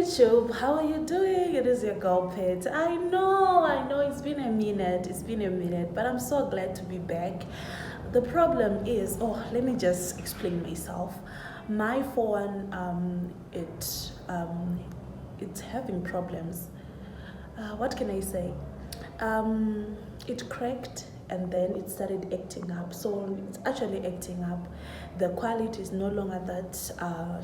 YouTube, how are you doing? It is your girl Pet. I know, it's been a minute, but I'm so glad to be back. The problem is, let me just explain myself. My phone, it's having problems. What can I say? It cracked and then it started acting up. So it's actually acting up. The quality is no longer that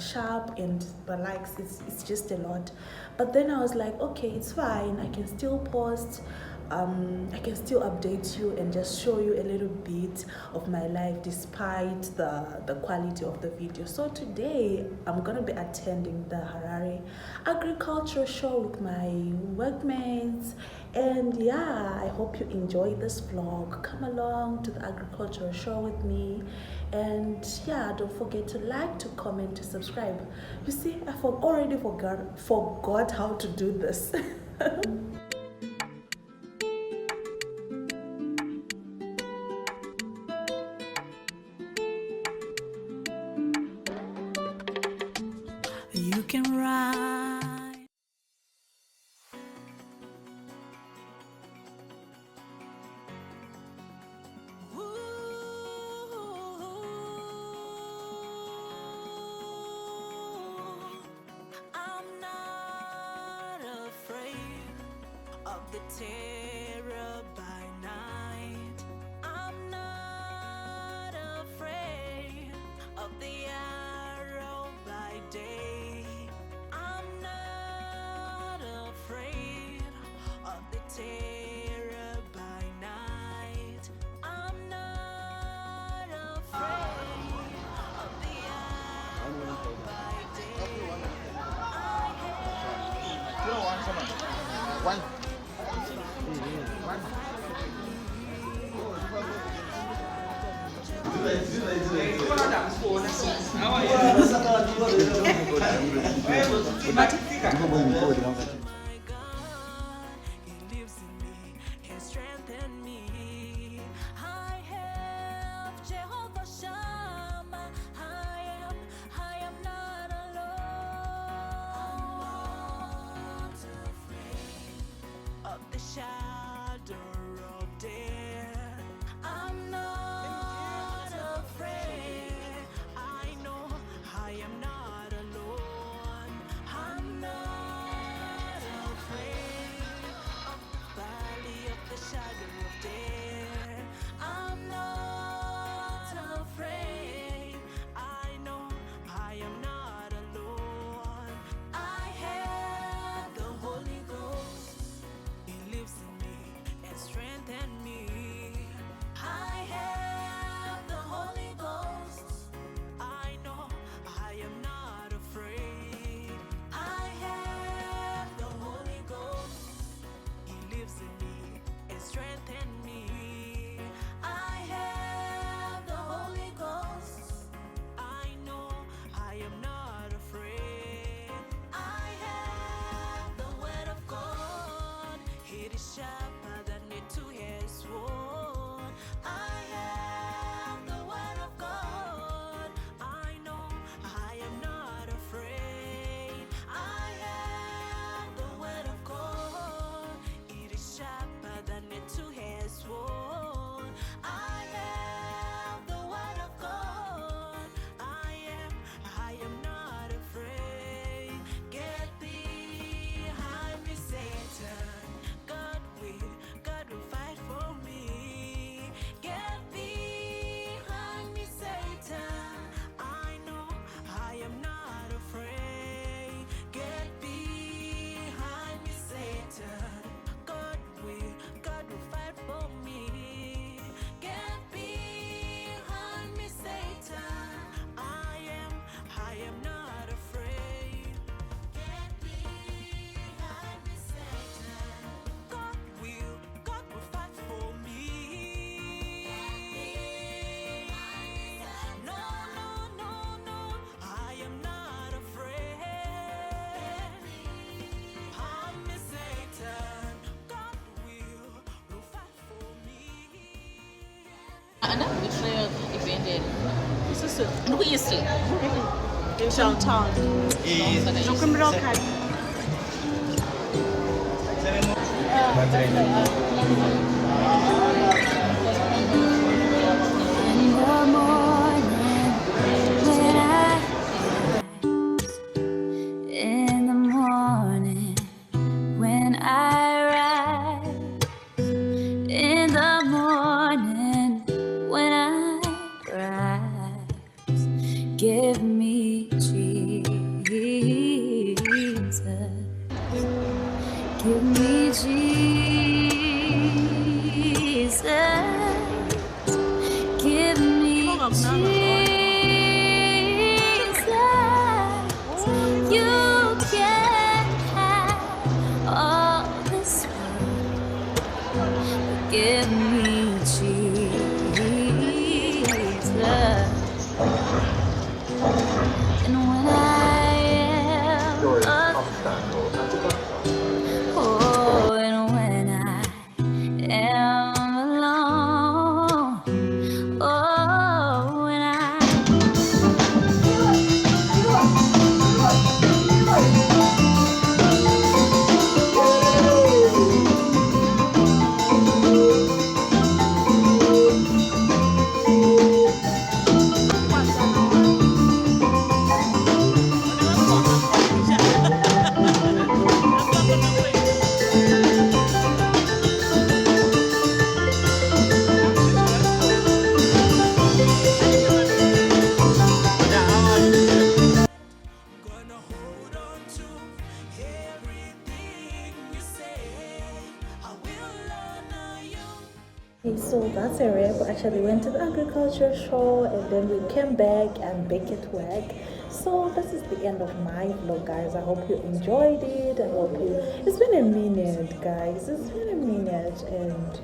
sharp and the likes, it's just a lot. But then I was like, okay, it's fine. I can still post. I can still update you and just show you a little bit of my life despite the quality of the video. So today I'm gonna be attending the Harare Agricultural show with my workmates, and yeah, I hope you enjoy this vlog. Come along to the agricultural show with me, and yeah, don't forget to like, to comment, to subscribe. You see, I already forgot how to do this. You can ride. I'm not afraid of the terror by night. I'm not afraid of the arrow by day. I'm not afraid of the terror by night. I'm not afraid of the arrow by day. One. He lives in me and strengthens me. I have Jehovah Shammah. I am not alone. I'm not afraid of the shadow of death. I'm not afraid. I know I am not alone. I'm not afraid of the valley of the shadow of death. I'm not afraid. I know I am not alone. I have the Holy Ghost. He lives in me and strengthens me. I have the Holy Ghost. I know I am not afraid. I have the Holy Ghost. He lives in me and strengthens me. I have the Holy Ghost. I know I am not afraid. I have the Word of God. It is sharper than a two-edged sword. I have the Word of God. I know I am not afraid. I have the Word of God. It is sharper than a two-edged sword. I have the Word of God. I am not afraid. Get behind me, Satan. God will fight for me. Get behind me, Satan. I know I am not afraid. Get behind me, Satan. God will fight for me. Get behind me, Satan. I am not afraid. Get behind me, Satan. God will fight for me. No, I am not afraid. Behind me, Satan. God will fight for me. Ana betrayal evended. Isso. No isso. Downtown. E No Kumrokan. In the morning when I rise, in the morning when I rise, give me Jesus, give me Jesus, give me Jesus. You can have all this world, give me Jesus. And when I am oh, and when I am alone, oh, when I Okay, so that's a wrap. Actually went to the agriculture show and then we came back and back at work. So this is the end of my vlog, guys. I hope you enjoyed it. I hope you, it's been a minute, guys. It's been a minute and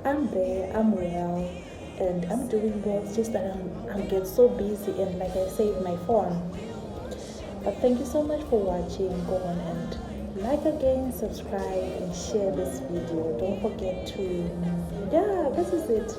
I'm there, I'm well and I'm doing well. It's just that I'm get so busy and like I said, my phone. But thank you so much for watching. Go on and like again, subscribe and share this video. Don't forget to, yeah, this is it.